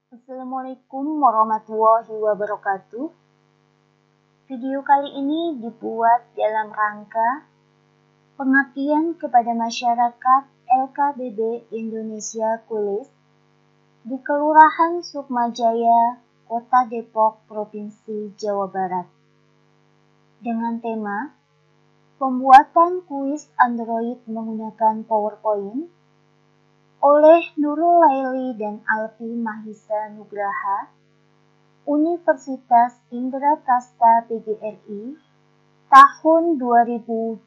Assalamualaikum warahmatullahi wabarakatuh. Video kali ini dibuat dalam rangka pengabdian kepada masyarakat LKBB Indonesia Kulis di Kelurahan Sukmajaya, Kota Depok, Provinsi Jawa Barat. Dengan tema pembuatan kuis Android menggunakan PowerPoint oleh Nurul Laili dan Alfi Mahisa Nugraha, Universitas Indraprasta PGRI, tahun 2020.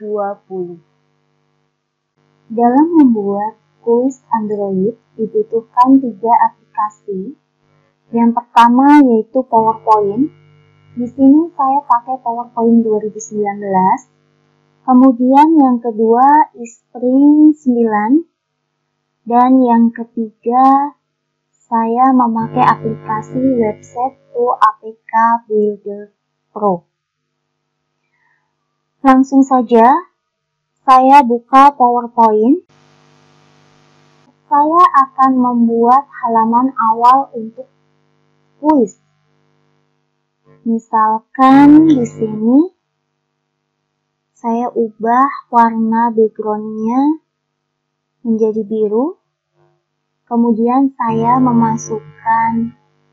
Dalam membuat kuis Android dibutuhkan 3 aplikasi. Yang pertama yaitu PowerPoint. Di sini saya pakai PowerPoint 2019. Kemudian yang kedua Spring 9. Dan yang ketiga, saya memakai aplikasi website to APK Builder Pro. Langsung saja, saya buka PowerPoint. Saya akan membuat halaman awal untuk kuis. Misalkan di sini, saya ubah warna background-nya menjadi biru. Kemudian saya memasukkan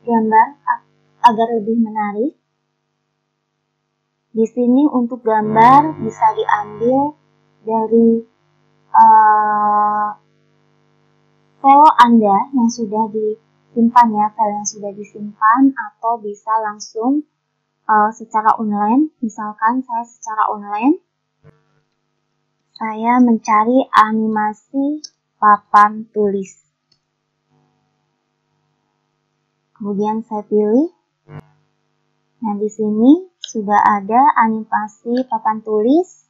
gambar agar lebih menarik. Di sini untuk gambar bisa diambil dari file Anda yang sudah disimpan ya, file yang sudah disimpan, atau bisa langsung secara online. Misalkan saya secara online, saya mencari animasi papan tulis. Kemudian saya pilih. Nah, di sini sudah ada animasi papan tulis.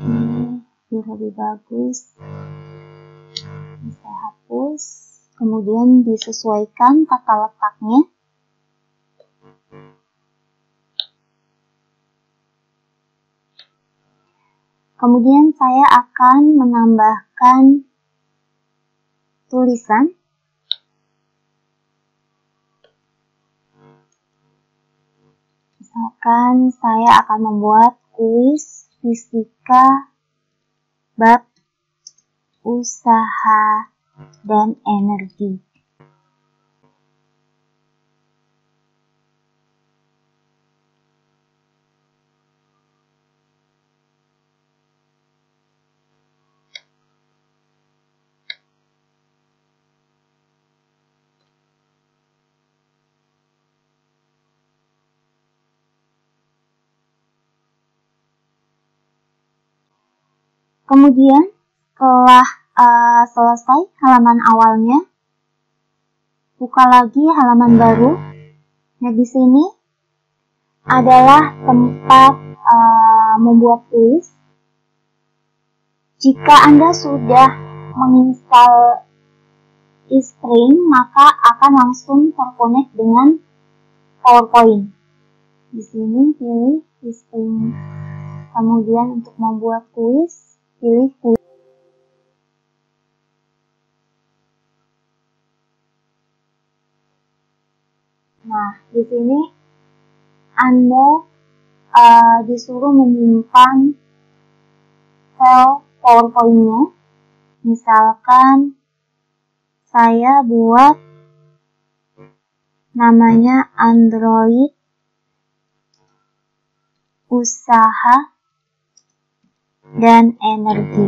Ini biar lebih bagus. Ini saya hapus. Kemudian disesuaikan tata letaknya. Kemudian saya akan menambahkan tulisan. Misalkan saya akan membuat kuis fisika bab usaha dan energi. Kemudian setelah selesai halaman awalnya, buka lagi halaman baru. Nah, di sini adalah tempat membuat kuis. Jika Anda sudah menginstal eSpring, maka akan langsung terkonek dengan PowerPoint. Di sini pilih eSpring. Kemudian untuk membuat kuis, pilih kuis. Nah, di sini Anda disuruh menyimpan file PowerPoint-nya. Misalkan saya buat namanya Android usaha dan energi.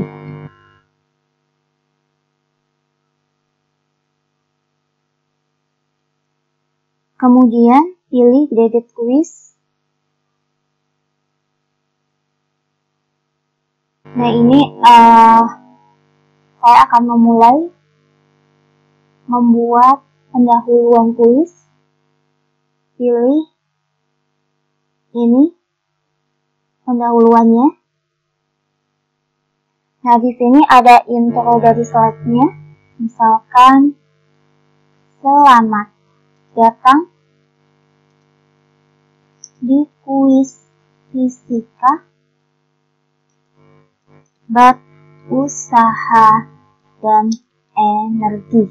Kemudian pilih Create Quiz. Nah, ini saya akan memulai membuat pendahuluan kuis. Pilih ini pendahuluannya. Nah, di sini ada intro dari slide-nya. Misalkan selamat datang di kuis fisika bab usaha dan energi.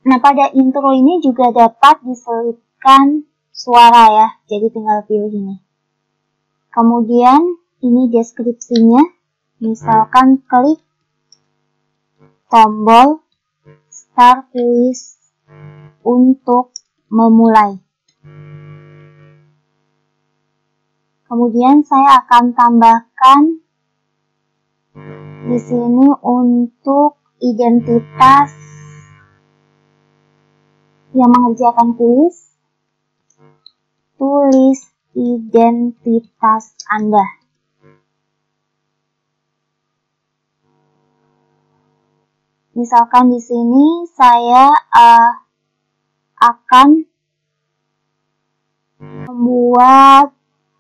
Nah, pada intro ini juga dapat diselipkan suara ya, jadi tinggal pilih ini. Kemudian ini deskripsinya, misalkan klik tombol Start Quiz untuk memulai. Kemudian saya akan tambahkan di sini untuk identitas yang mengerjakan kuis, tulis identitas Anda. Misalkan di sini saya akan membuat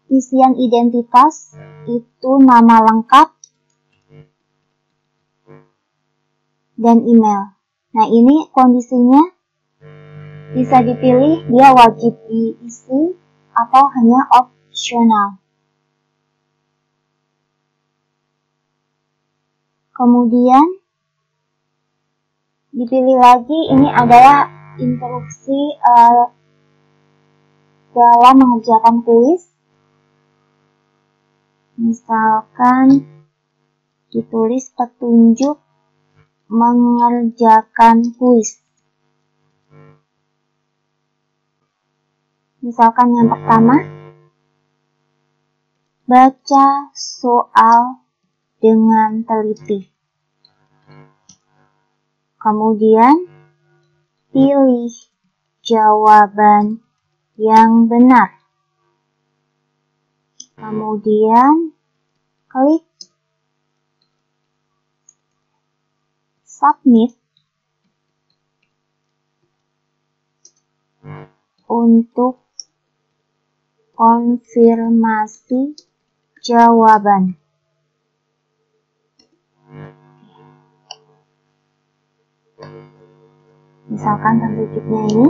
isian identitas itu nama lengkap dan email. Nah, ini kondisinya bisa dipilih dia wajib diisi atau hanya opsional. Kemudian dipilih lagi, ini adalah instruksi dalam mengerjakan kuis. Misalkan ditulis petunjuk mengerjakan kuis. Misalkan yang pertama, baca soal dengan teliti. Kemudian, pilih jawaban yang benar. Kemudian, klik submit untuk konfirmasi jawaban. Misalkan petunjuknya ini.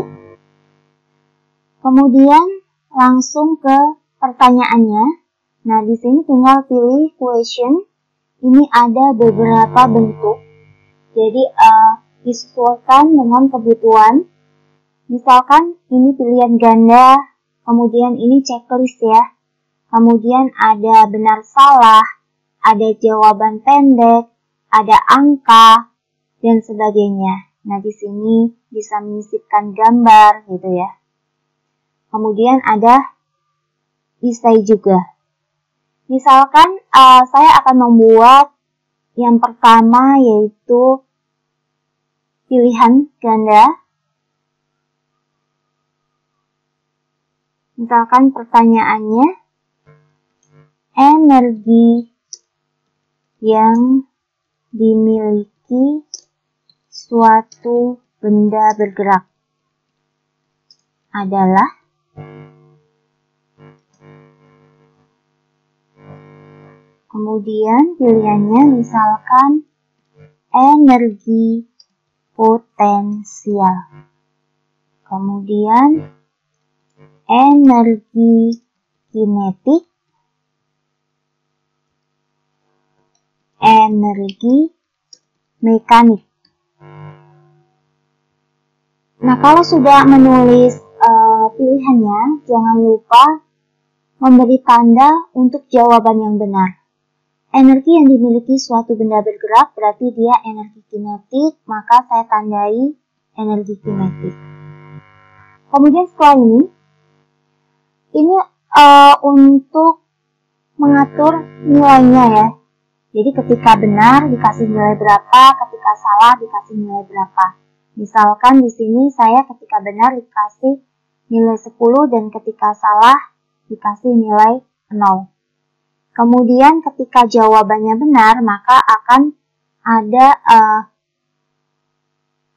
Kemudian langsung ke pertanyaannya. Nah, di sini tinggal pilih question. Ini ada beberapa bentuk. Jadi disesuaikan dengan kebutuhan. Misalkan ini pilihan ganda, kemudian ini checklist ya. Kemudian ada benar salah, ada jawaban pendek, ada angka, dan sebagainya. Nah, di sini bisa menyisipkan gambar gitu ya. Kemudian ada esai juga. Misalkan saya akan membuat yang pertama yaitu pilihan ganda. Misalkan pertanyaannya, energi yang dimiliki suatu benda bergerak adalah kemudian pilihannya misalkan energi potensial. Kemudian energi kinetik, energi mekanik. Nah, kalau sudah menulis pilihannya, jangan lupa memberi tanda untuk jawaban yang benar. Energi yang dimiliki suatu benda bergerak berarti dia energi kinetik, maka saya tandai energi kinetik. Kemudian setelah ini untuk mengatur nilainya ya. Jadi ketika benar dikasih nilai berapa, ketika salah dikasih nilai berapa. Misalkan di sini saya ketika benar dikasih nilai 10 dan ketika salah dikasih nilai 0. Kemudian ketika jawabannya benar, maka akan ada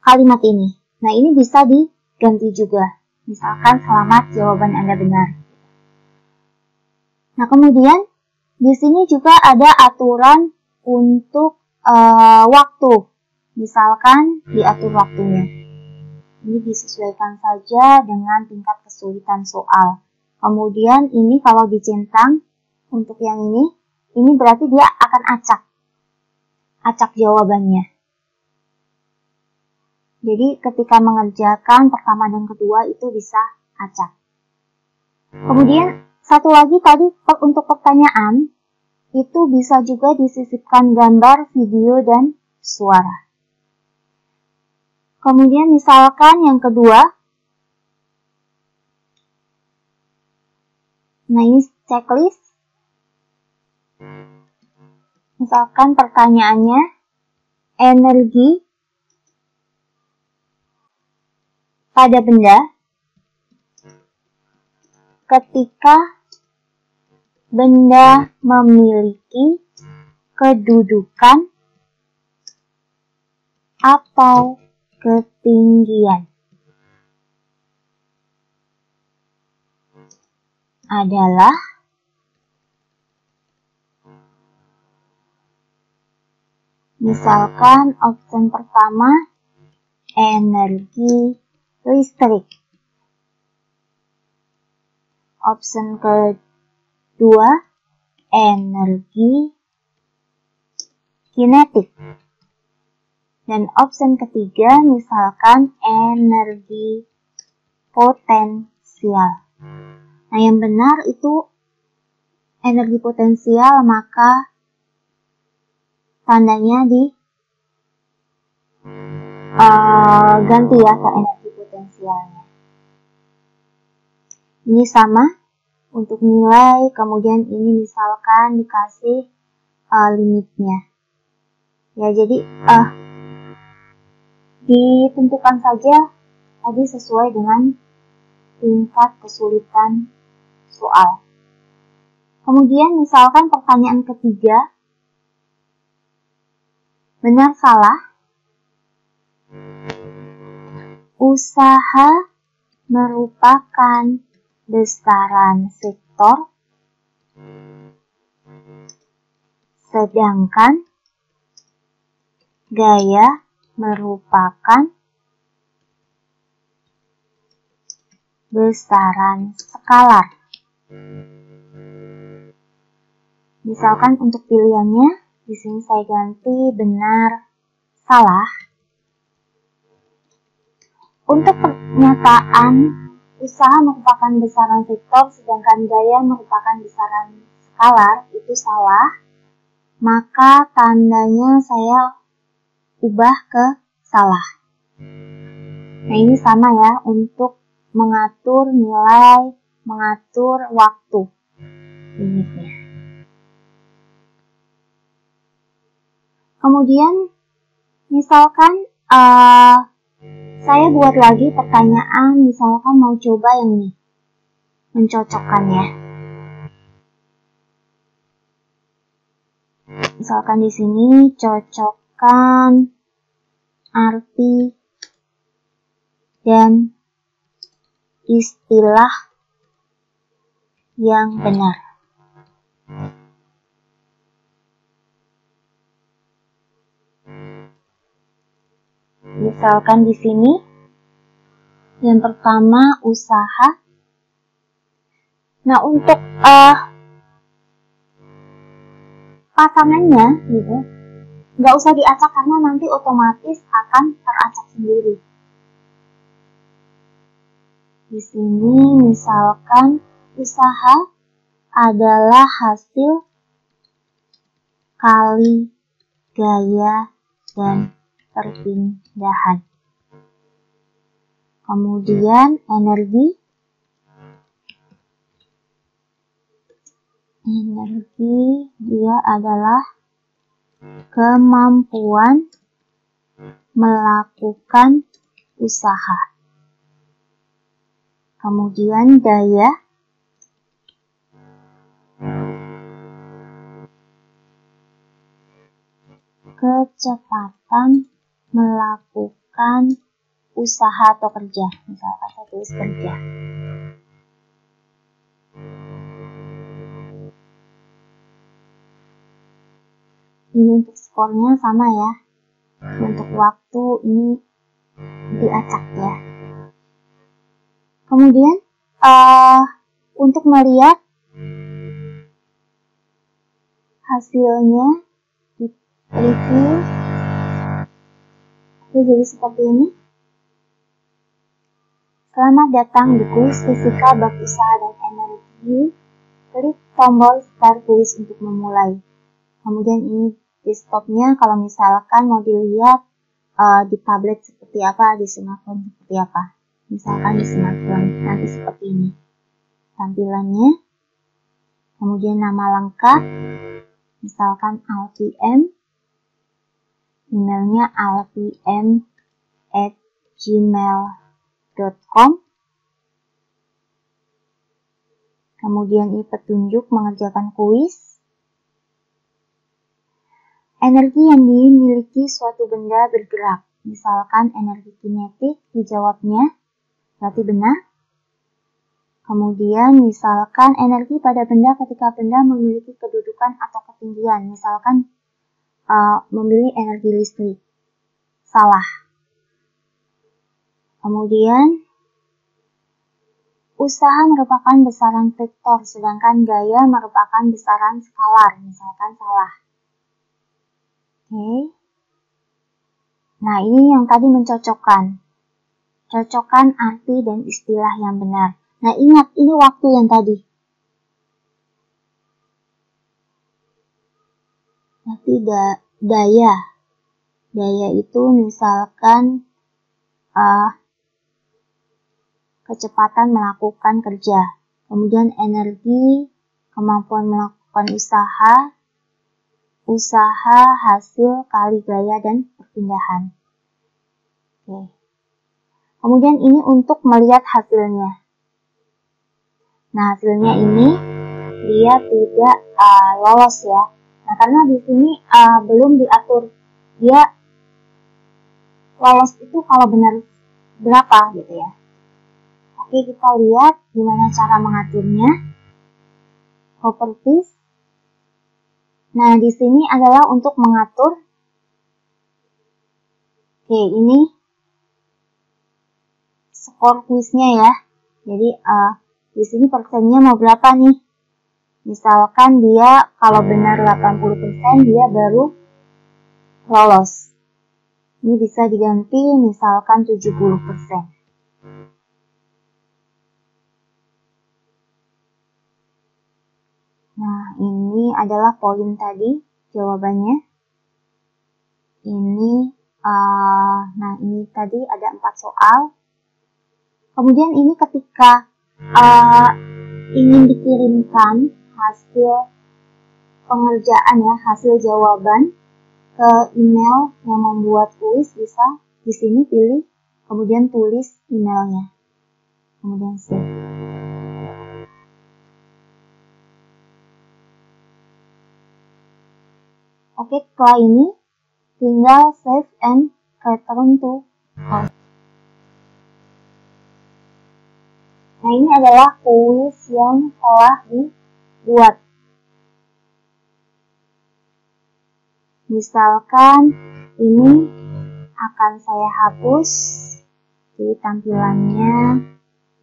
kalimat ini. Nah, ini bisa diganti juga. Misalkan selamat jawaban Anda benar. Nah, kemudian di sini juga ada aturan untuk waktu. Misalkan diatur waktunya. Ini disesuaikan saja dengan tingkat kesulitan soal. Kemudian ini kalau dicentang untuk yang ini berarti dia akan acak jawabannya. Jadi ketika mengerjakan pertama dan kedua itu bisa acak. Kemudian satu lagi tadi untuk pertanyaan, itu bisa juga disisipkan gambar, video, dan suara. Kemudian misalkan yang kedua, nah ini checklist. Misalkan pertanyaannya, energi pada benda ketika benda memiliki kedudukan atau ketinggian adalah misalkan opsi pertama energi listrik, opsi kedua energi kinetik, dan opsi ketiga misalkan energi potensial. Nah, yang benar itu energi potensial, maka tandanya ganti ya ke energi potensialnya. Ini sama untuk nilai, kemudian ini misalkan dikasih limitnya. Ya, jadi ditentukan saja tadi sesuai dengan tingkat kesulitan soal. Kemudian misalkan pertanyaan ketiga, benar salah, usaha merupakan besaran sektor, sedangkan gaya merupakan besaran skalar. Misalkan untuk pilihannya, di sini saya ganti benar, salah. Untuk pernyataan usaha merupakan besaran vektor, sedangkan gaya merupakan besaran skalar, itu salah. Maka tandanya saya ubah ke salah. Nah, ini sama ya untuk mengatur nilai, mengatur waktu limitnya. Kemudian misalkan saya buat lagi pertanyaan, misalkan mau coba yang ini, mencocokkannya. Misalkan di sini cocokkan arti dan istilah yang benar. Misalkan di sini yang pertama usaha. Nah, untuk pasangannya gitu, nggak usah diacak karena nanti otomatis akan teracak sendiri. Di sini misalkan usaha adalah hasil kali gaya dan perpindahan. Kemudian energi dia adalah kemampuan melakukan usaha. Kemudian daya kecepatan melakukan usaha atau kerja. Misalkan saya tulis kerja. Ini untuk skornya sama ya. Untuk waktu ini diacak ya. Kemudian untuk melihat hasilnya di review. Oke, jadi seperti ini. Selamat datang di kuis fisika bab usaha dan energi. Klik tombol start kuis untuk memulai. Kemudian ini desktopnya kalau misalkan mau dilihat di tablet seperti apa, di smartphone seperti apa. Misalkan di smartphone nanti seperti ini tampilannya. Kemudian nama lengkap, misalkan Alpm, emailnya alpm@gmail.com. Kemudian ini petunjuk mengerjakan kuis. Energi yang dimiliki suatu benda bergerak, misalkan energi kinetik, dijawabnya, berarti benar. Kemudian misalkan energi pada benda ketika benda memiliki kedudukan atau ketinggian, misalkan memilih energi listrik, salah. Kemudian usaha merupakan besaran vektor, sedangkan gaya merupakan besaran skalar, misalkan salah. Oke. Nah, ini yang tadi mencocokkan. Cocokkan arti dan istilah yang benar. Nah, ingat, ini waktu yang tadi. Nanti daya. Daya itu misalkan kecepatan melakukan kerja. Kemudian energi, kemampuan melakukan usaha, hasil, kali gaya, dan perpindahan. Oke. Kemudian ini untuk melihat hasilnya. Nah, hasilnya ini dia tidak lolos ya. Nah, karena di sini belum diatur dia lolos itu kalau benar berapa gitu ya. Oke, kita lihat gimana cara mengaturnya. Properties. Nah, di sini adalah untuk mengatur. Oke, ini skor kuisnya ya. Jadi di sini persennya mau berapa nih? Misalkan dia kalau benar 80% dia baru lolos. Ini bisa diganti misalkan 70%. Nah, ini adalah poin tadi jawabannya. Ini nah ini tadi ada 4 soal. Kemudian ini ketika ingin dikirimkan hasil pengerjaan ya, hasil jawaban ke email yang membuat kuis, bisa di sini pilih, kemudian tulis emailnya, kemudian save. Oke, setelah ini tinggal save and return to host. Nah, ini adalah kuis yang telah dibuat. Misalkan ini akan saya hapus di tampilannya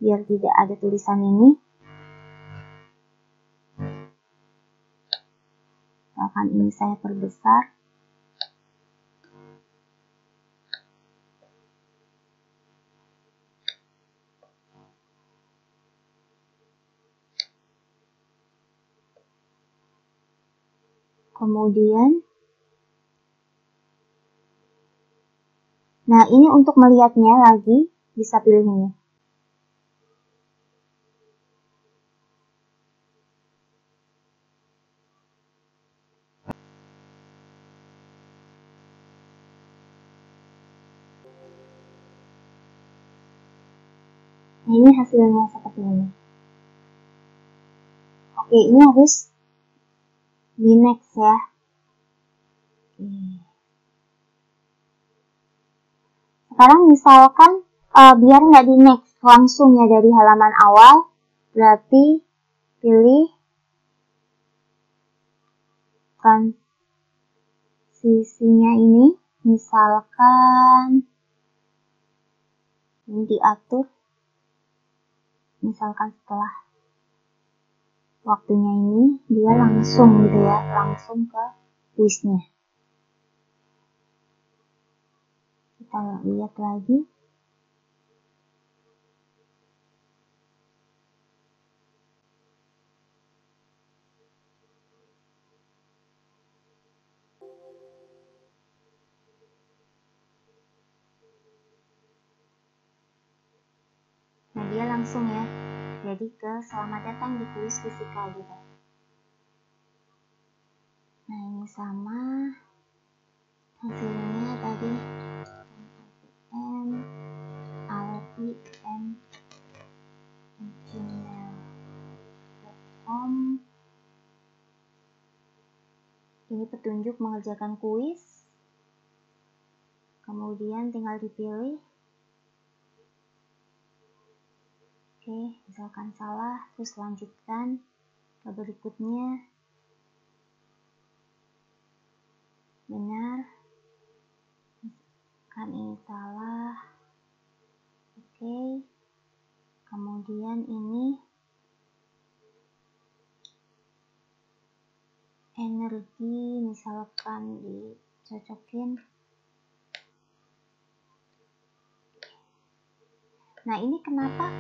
biar tidak ada tulisan ini. Misalkan ini saya perbesar. Kemudian, nah ini untuk melihatnya lagi, bisa pilih ini. Nah, ini hasilnya seperti ini. Oke, ini harus di next ya. Sekarang misalkan biar nggak di next, langsung ya dari halaman awal, berarti pilih transisinya ini, misalkan ini diatur, misalkan setelah waktunya ini dia langsung gitu ya, langsung ke kuisnya. Kita lihat lagi. langsung ya. Jadi ke selamat datang di kuis fisika gitu. Nah ini sama hasilnya tadi alpm@gmail.com. Ini petunjuk mengerjakan kuis. Kemudian tinggal dipilih. Oke, misalkan salah, terus lanjutkan ke berikutnya. Benar. Kan ini salah. Oke. Kemudian ini energi, misalkan dicocokin. Nah, ini kenapa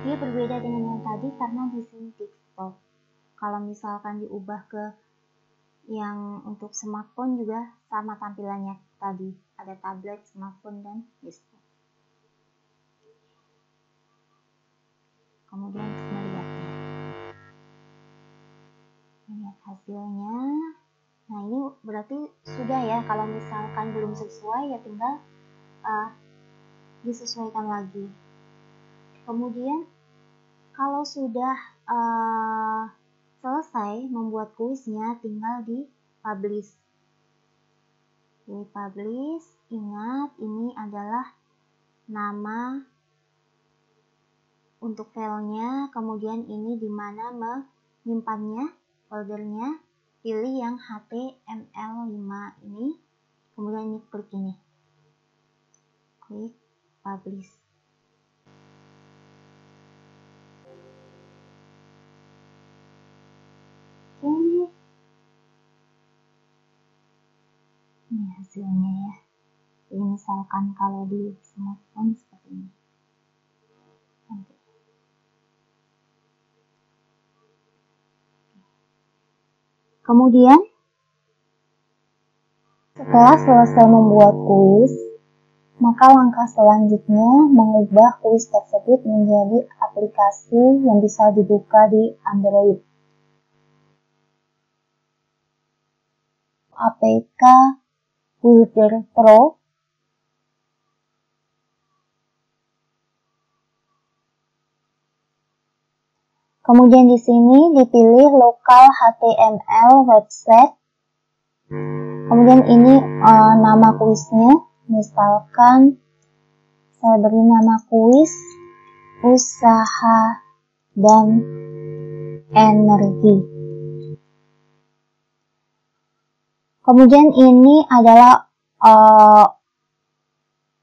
dia berbeda dengan yang tadi? Karena di sini desktop. Kalau misalkan diubah ke yang untuk smartphone juga sama tampilannya tadi. Ada tablet, smartphone, dan desktop. Kemudian untuk melihatnya. Lihat hasilnya. Nah, ini berarti sudah ya. Kalau misalkan belum sesuai ya tinggal disesuaikan lagi. Kemudian kalau sudah selesai membuat kuisnya, tinggal di publish. Di publish, ingat ini adalah nama untuk filenya, kemudian ini di mana menyimpannya, foldernya, pilih yang HTML5 ini, kemudian ini klik ini, klik publish. Oke, ini hasilnya ya. Jadi misalkan kalau di smartphone seperti ini. Oke. Kemudian setelah selesai membuat kuis, maka langkah selanjutnya mengubah kuis tersebut menjadi aplikasi yang bisa dibuka di Android. APK Builder Pro. Kemudian di sini dipilih lokal HTML website. Kemudian ini nama kuisnya, misalkan saya beri nama kuis usaha dan energi. Kemudian ini adalah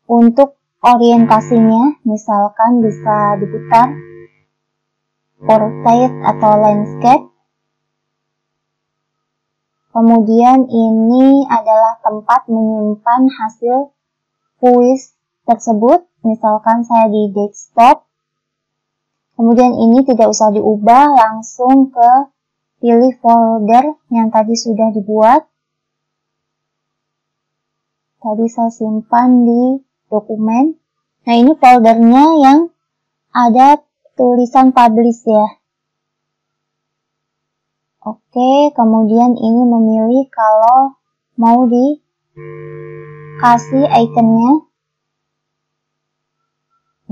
untuk orientasinya, misalkan bisa diputar portrait atau landscape. Kemudian ini adalah tempat menyimpan hasil kuis tersebut, misalkan saya di desktop. Kemudian ini tidak usah diubah, langsung ke pilih folder yang tadi sudah dibuat. Tadi saya simpan di dokumen. Nah, ini foldernya yang ada tulisan publish ya. Oke, kemudian ini memilih kalau mau dikasih ikonnya.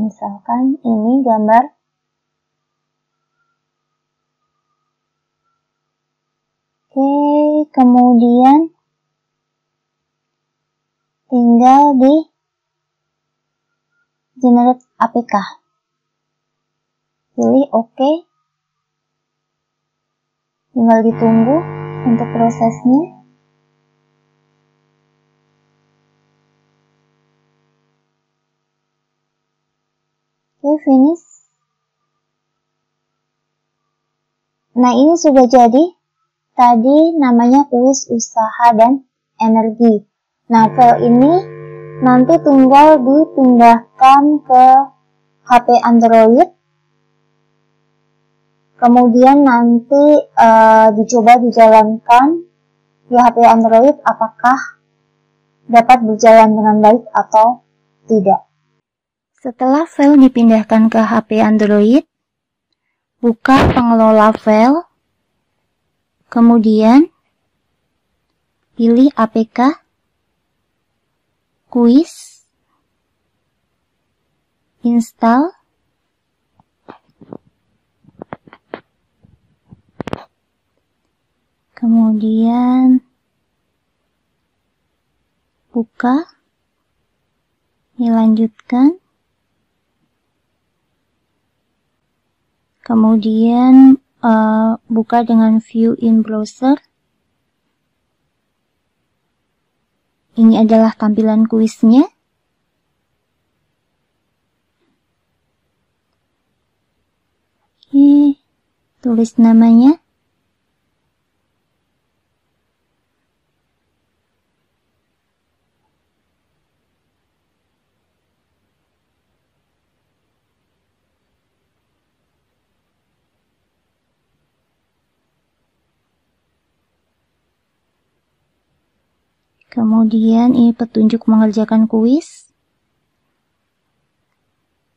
Misalkan ini gambar. Oke, kemudian tinggal di generate APK. Pilih OK. Tinggal ditunggu untuk prosesnya. Oke, finish. Nah, ini sudah jadi. Tadi namanya kuis usaha dan energi. Nah, file ini nanti tinggal dipindahkan ke HP Android. Kemudian nanti dicoba dijalankan di HP Android apakah dapat berjalan dengan baik atau tidak. Setelah file dipindahkan ke HP Android, buka pengelola file, kemudian pilih APK, Quiz, install, kemudian buka, dilanjutkan, kemudian buka dengan view in browser. Ini adalah tampilan kuisnya. Oke, tulis namanya. Kemudian ini petunjuk mengerjakan kuis.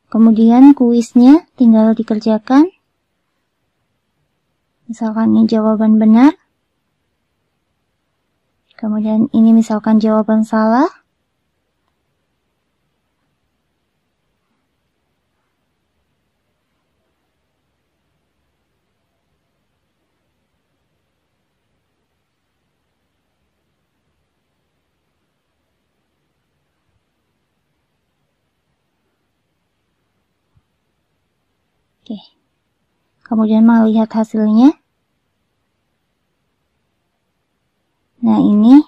Kemudian kuisnya tinggal dikerjakan. Misalkan ini jawaban benar. Kemudian ini misalkan jawaban salah. Oke. Kemudian melihat hasilnya. Nah, ini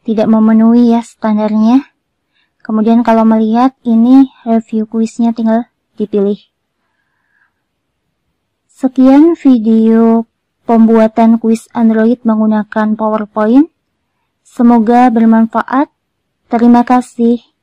tidak memenuhi ya standarnya. Kemudian kalau melihat ini review kuisnya tinggal dipilih. Sekian video pembuatan kuis Android menggunakan PowerPoint. Semoga bermanfaat. Terima kasih.